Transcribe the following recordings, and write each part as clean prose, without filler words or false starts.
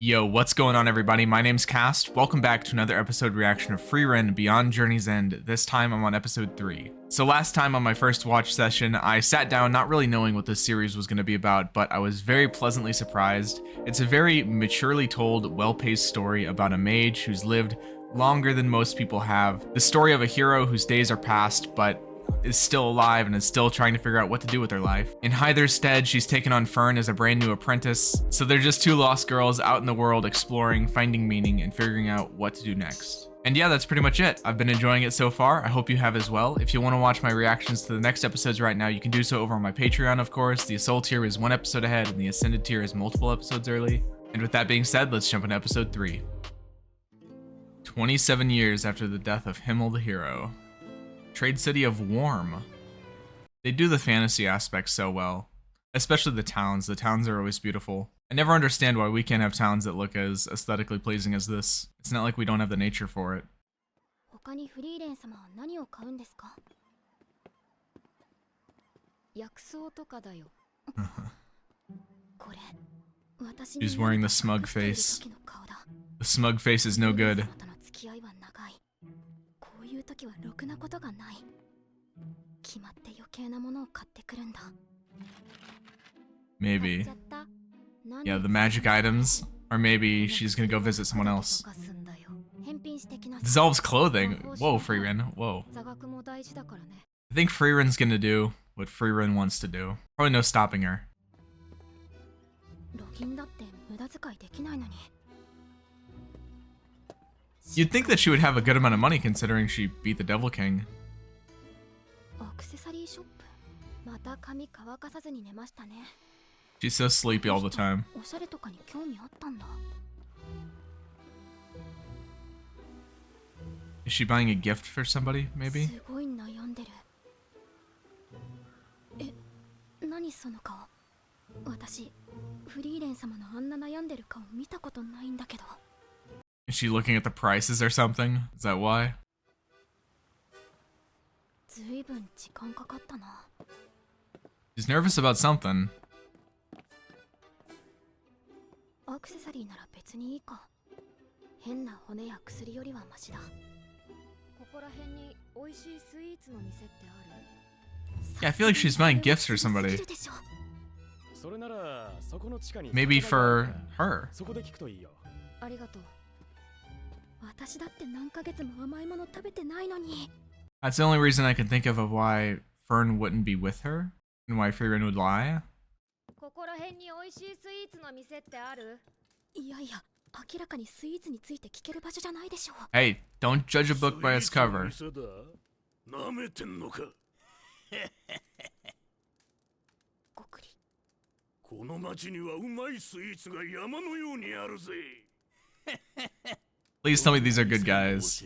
Yo, what's going on everybody? My name's Cast. Welcome back to another episode reaction of Frieren Beyond Journey's End. This time I'm on episode 3. So last time on my first watch session, I sat down not really knowing what this series was going to be about, but I was very pleasantly surprised. It's a very maturely told, well-paced story about a mage who's lived longer than most people have. The story of a hero whose days are past, but is still alive and is still trying to figure out what to do with her life. In Hyther's stead, she's taken on Fern as a brand new apprentice, so they're just two lost girls out in the world exploring, finding meaning, and figuring out what to do next. And yeah, that's pretty much it. I've been enjoying it so far. I hope you have as well. If you want to watch my reactions to the next episodes right now, you can do so over on my Patreon, of course. The Assault tier is 1 episode ahead, and the Ascended tier is multiple episodes early. And with that being said, let's jump into episode 3. 27 years after the death of Himmel the hero. Trade city of Warm. They do the fantasy aspects so well, especially the towns. The towns are always beautiful. I never understand why we can't have towns that look as aesthetically pleasing as this. It's not like we don't have the nature for it. She's wearing the smug face. The smug face is no good. Maybe. Yeah, the magic items. Or maybe she's gonna go visit someone else. Dissolves clothing. Whoa, Frieren. Whoa. I think Frieren's gonna do what Frieren wants to do. Probably no stopping her. You'd think that she would have a good amount of money considering she beat the Devil King. She's so sleepy all the time. Is she buying a gift for somebody, maybe? Is she looking at the prices or something? Is that why? She's nervous about something. Yeah, I feel like she's buying gifts for somebody. Maybe for her. That's the only reason I can think of why Fern wouldn't be with her and why Frieren would lie. Hey, don't judge a book by its cover. Please tell me these are good guys.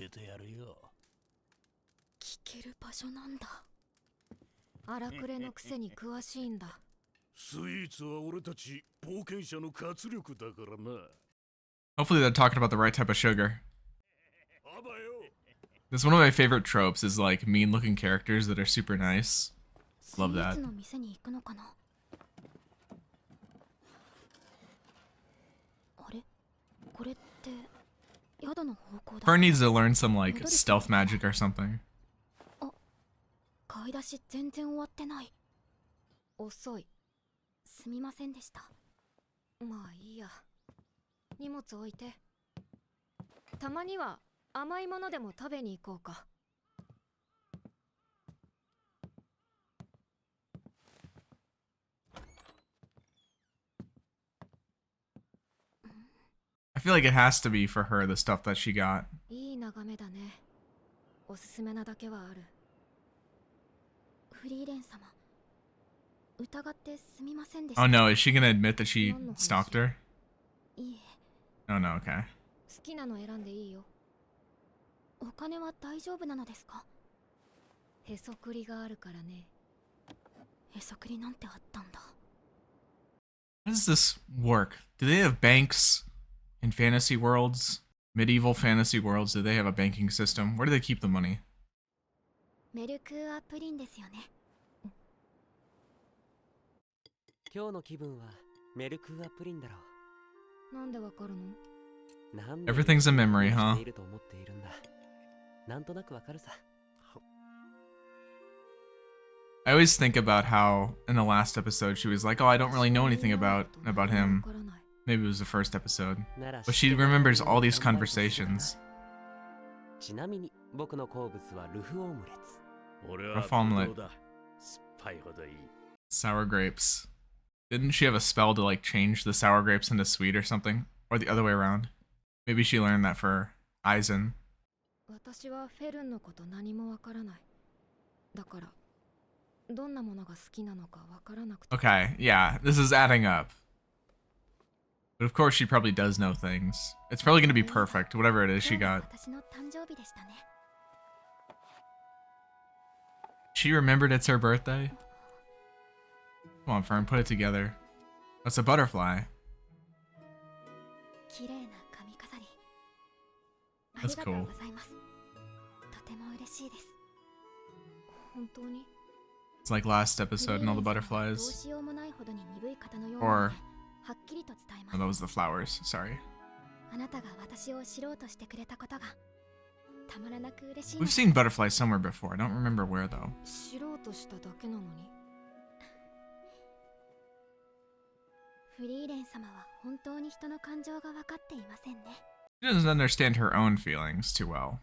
Hopefully they're talking about the right type of sugar. This is one of my favorite tropes, is like mean looking characters that are super nice. Love that. Fern needs to learn some like stealth magic or something. I feel like it has to be for her, the stuff that she got. Oh no, is she gonna admit that she stalked her? Oh no, okay. How does this work? Do they have banks in fantasy worlds? Medieval fantasy worlds, do they have a banking system? Where do they keep the money? Everything's a memory, huh? I always think about how in the last episode she was like, oh, I don't really know anything about him. Maybe it was the first episode. But she remembers all these conversations. Rough omelet. Sour grapes. Didn't she have a spell to like change the sour grapes into sweet or something? Or the other way around? Maybe she learned that for Aizen. Okay, yeah, this is adding up. But of course she probably does know things. It's probably gonna be perfect, whatever it is she got. She remembered it's her birthday? Come on, Fern, put it together. That's a butterfly. That's cool. It's like last episode and all the butterflies. Or... oh, that was the flowers, sorry. We've seen butterflies somewhere before, I don't remember where though. She doesn't understand her own feelings too well,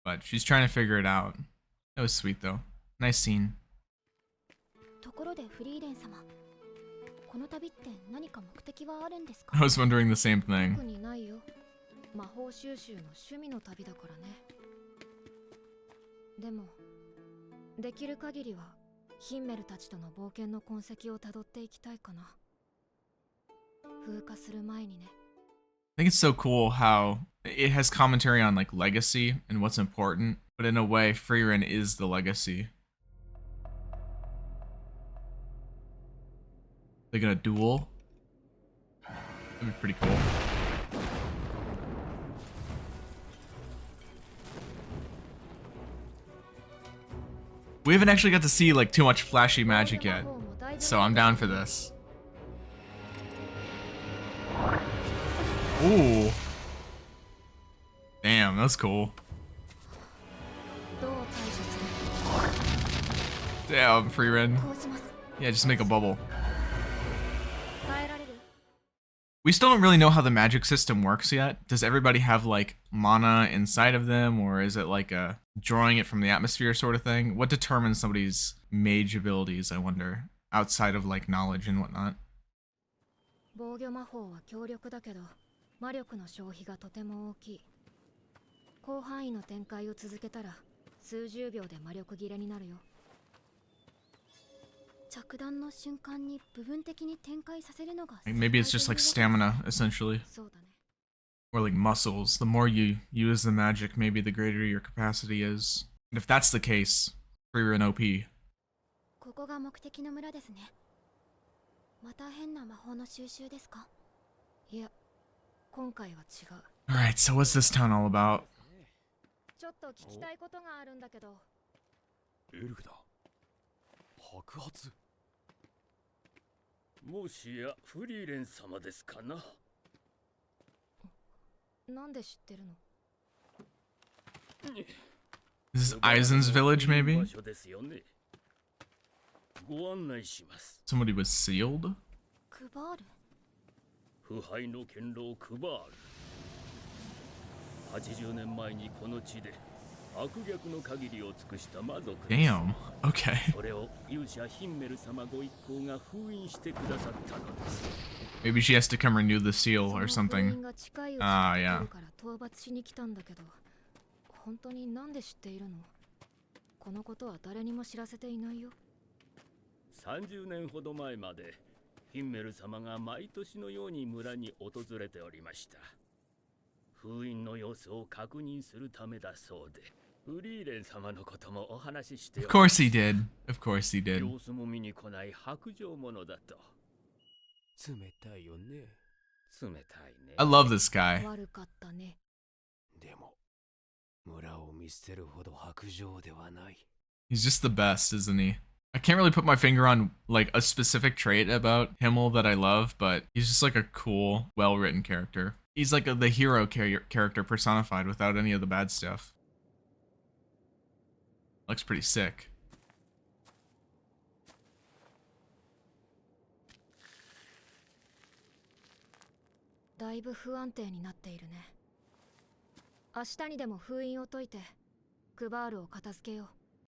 but she's trying to figure it out. That was sweet though. Nice scene. I was wondering the same thing. I think it's so cool how it has commentary on like legacy and what's important, but in a way, Frieren is the legacy. They're gonna duel? That'd be pretty cool. We haven't actually got to see like too much flashy magic yet, so I'm down for this. Ooh. Damn, that's cool. Damn, Frieren. Yeah, just make a bubble. We still don't really know how the magic system works yet. Does everybody have like mana inside of them, or is it like a drawing it from the atmosphere sort of thing? What determines somebody's mage abilities, I wonder, outside of like knowledge and whatnot? Maybe it's just like stamina, essentially. Or like muscles. The more you use the magic, maybe the greater your capacity is. And if that's the case, Frieren OP. Alright, so what's this town all about? This is Aizen's village, maybe? Somebody was sealed? Damn, okay. Maybe she has to come renew the seal or something. Ah, yeah. Of course he did. Of course he did. I love this guy. He's just the best, isn't he? I can't really put my finger on like a specific trait about Himmel that I love, but he's just like a cool, well-written character. He's like the hero character personified without any of the bad stuff. Looks pretty sick. だいぶ不安定になっているね。明日にでも封印を解いてクバールを片付けよ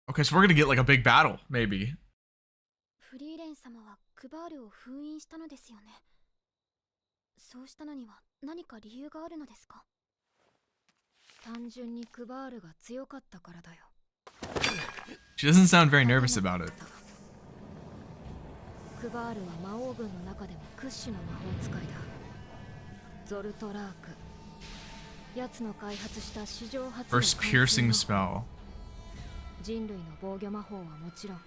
う。 Okay, so we're gonna get like a big battle, maybe. フリーレン様はクバールを封印したのですよね。そうしたのには何か理由があるのですか？単純にクバールが強かったからだよ。 She doesn't sound very nervous about it. クバールは魔王軍の中でも屈指の魔法使いだ。ゾルトラーク。奴の開発した史上初の First piercing spell. 人類の防御魔法はもちろん、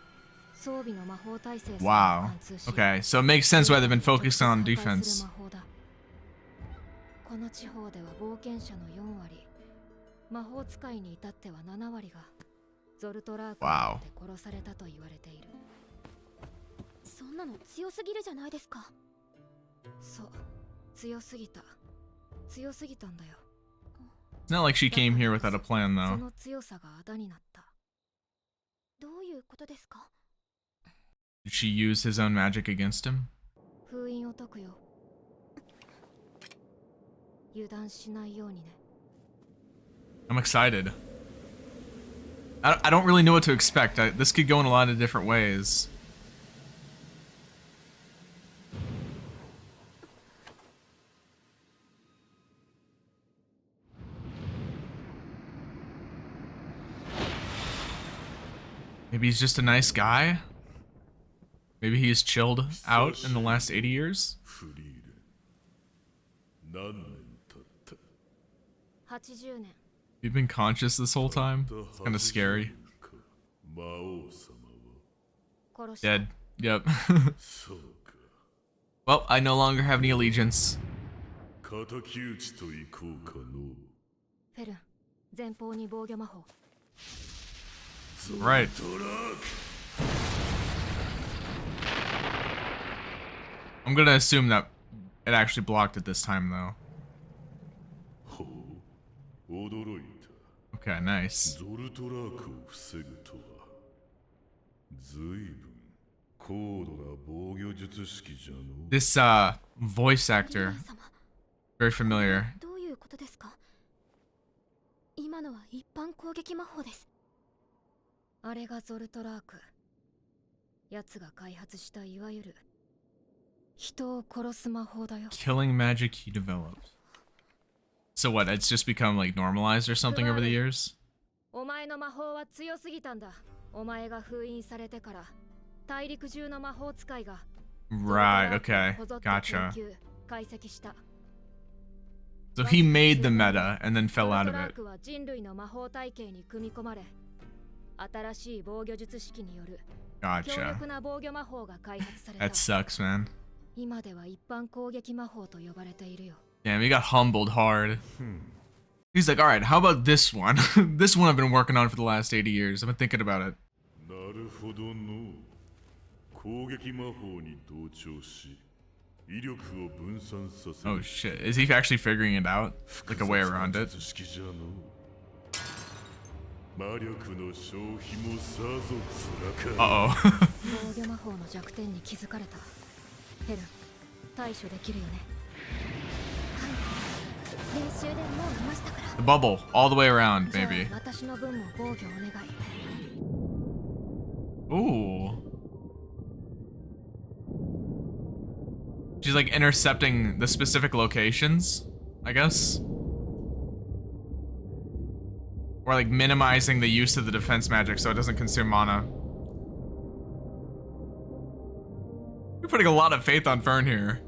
装備の魔法耐性。 Wow. Okay, so it makes sense why they've been focused on defense. この地方では冒険者の4割、魔法使いに至っては7割がゾルトラークによって殺されたと言われている。そんなの強すぎるじゃないですか。そう、強すぎた。強すぎたんだよ。 It's not like she came here without a plan, そ though. の強さがあだになった。どういうことですか？ Did she use his own magic against him? 封印を解くよ。油断しないようにね。 I'm excited. I don't really know what to expect. This could go in a lot of different ways. Maybe he's just a nice guy? Maybe he's chilled out in the last 80 years? 80年。 You've been conscious this whole time? It's kind of scary. Dead. Yep. Well, I no longer have any allegiance. フェルン、前方に防御魔法。 Right. I'm gonna assume that it actually blocked it this time, though. Okay, nice. This voice actor, very familiar. どういうことですか？今のは一般攻撃魔法です。あれがゾルトラーク。奴が開発したいわゆる人を殺す魔法だよ。 Killing magic he developed. So what, it's just become like normalized or something over the years? お前の魔法は強すぎたんだ。お前が封印されてから大陸中の魔法使いが Right, okay, gotcha. 解析した。 So he made the meta and then fell out of ゾルトラー it. クは人類の魔法体系に組み込まれ、新しい防御術式による強 Gotcha. 力な防御魔法が開発された。 That sucks, man. 今では一般攻撃魔法と呼ばれているよ。 Damn, he got humbled hard. He's like, alright, how about this one? This one I've been working on for the last 80 years. I've been thinking about it. Oh shit, is he actually figuring it out? Like a way around it? Uh-oh. 防御魔法の弱点に気づかれた。ヘルン、対処できるよね。はい。練習でもういましたから。 The bubble, all the way around, maybe. じゃあ私の分も防御お願い。 Ooh. She's like intercepting the specific locations, I guess. Or like minimizing the use of the defense magic so it doesn't consume mana. You're putting a lot of faith on Fern here.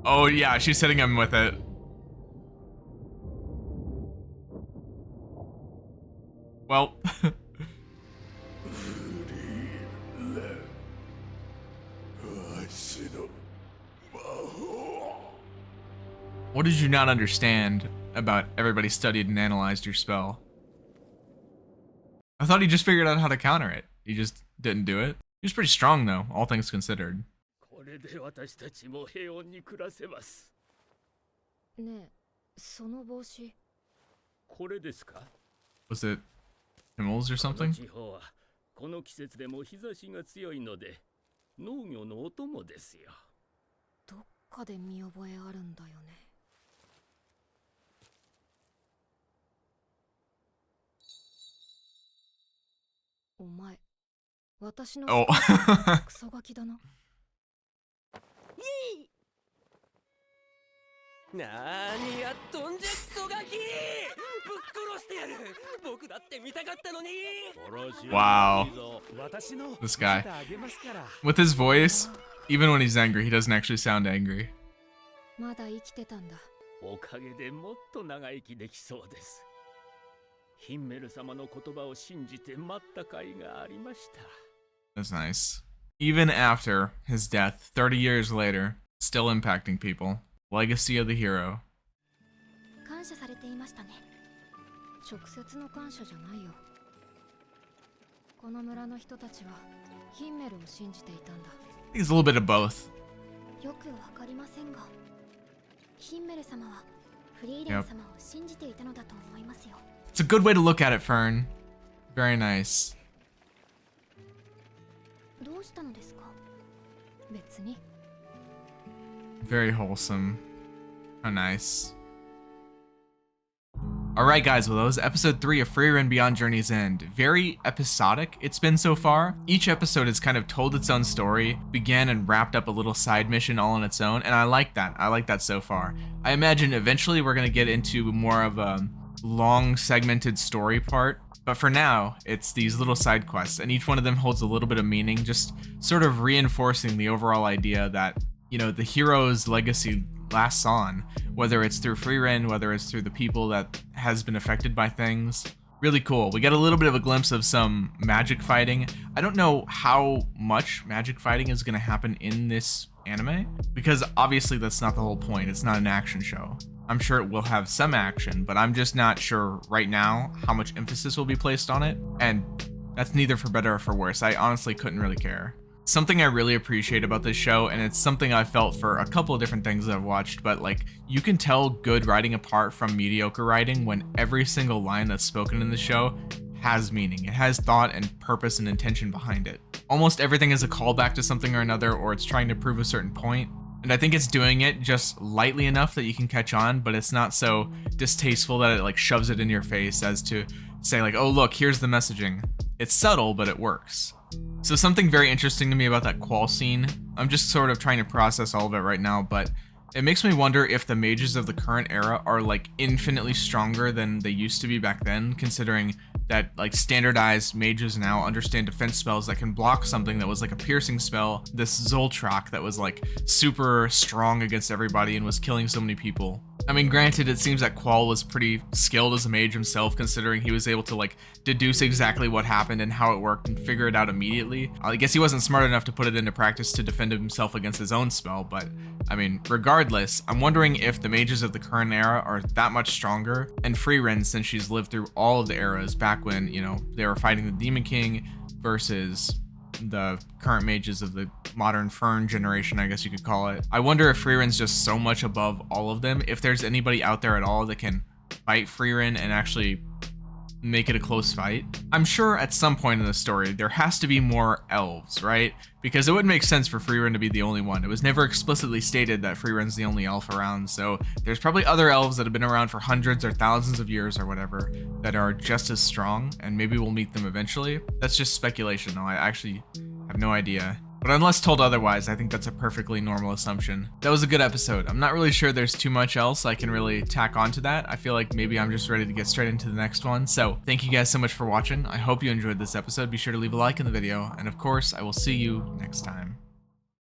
Oh yeah, she's hitting him with it. Well. What did you not understand about everybody studied and analyzed your spell? I thought he just figured out how to counter it. He just didn't do it. He was pretty strong though, all things considered. Was it Himmel's or something? Oh. Wow. This guy. With his voice, even when he's angry, he doesn't actually sound angry. That's nice. Even after his death, 30 years later, still impacting people. Legacy of the hero. He's a little bit of both. Yep. It's a good way to look at it, Fern. Very nice. Very wholesome. How nice. Alright guys, well that was episode 3 of Frieren Beyond Journey's End. Very episodic it's been so far. Each episode has kind of told its own story, began and wrapped up a little side mission all on its own, and I like that. I like that so far. I imagine eventually we're gonna get into more of a long segmented story part, but for now, it's these little side quests, and each one of them holds a little bit of meaning, just sort of reinforcing the overall idea that, you know, the hero's legacy lasts on, whether it's through Frieren, whether it's through the people that has been affected by things. Really cool. We get a little bit of a glimpse of some magic fighting. I don't know how much magic fighting is going to happen in this anime, because obviously that's not the whole point. It's not an action show. I'm sure it will have some action, but I'm just not sure right now how much emphasis will be placed on it, and that's neither for better or for worse. I honestly couldn't really care. Something I really appreciate about this show, and it's something I felt for a couple of different things that I've watched, but like, you can tell good writing apart from mediocre writing when every single line that's spoken in the show has meaning. It has thought and purpose and intention behind it. Almost everything is a callback to something or another, or it's trying to prove a certain point. And I think it's doing it just lightly enough that you can catch on, but it's not so distasteful that it like shoves it in your face as to say like, oh look, here's the messaging. It's subtle, but it works. So something very interesting to me about that Qual scene, I'm just sort of trying to process all of it right now, but it makes me wonder if the mages of the current era are like infinitely stronger than they used to be back then, considering that like standardized mages now understand defense spells that can block something that was like a piercing spell, this Zoltraak that was like super strong against everybody and was killing so many people. I mean, granted, it seems that Qual was pretty skilled as a mage himself, considering he was able to like deduce exactly what happened and how it worked and figure it out immediately. I guess he wasn't smart enough to put it into practice to defend himself against his own spell, but I mean, regardless, I'm wondering if the mages of the current era are that much stronger, and Frieren, since she's lived through all of the eras back when, you know, they were fighting the Demon King versus the current mages of the modern Fern generation, I guess you could call it. I wonder if Frieren's just so much above all of them, if there's anybody out there at all that can fight Frieren and actually make it a close fight. I'm sure at some point in the story there has to be more elves, right? Because it wouldn't make sense for Frieren to be the only one. It was never explicitly stated that Frieren's the only elf around, so there's probably other elves that have been around for hundreds or thousands of years or whatever that are just as strong, and maybe we'll meet them eventually. That's just speculation though, I actually have no idea. But unless told otherwise, I think that's a perfectly normal assumption. That was a good episode. I'm not really sure there's too much else I can really tack onto that. I feel like maybe I'm just ready to get straight into the next one. So thank you guys so much for watching. I hope you enjoyed this episode. Be sure to leave a like in the video. And of course, I will see you next time.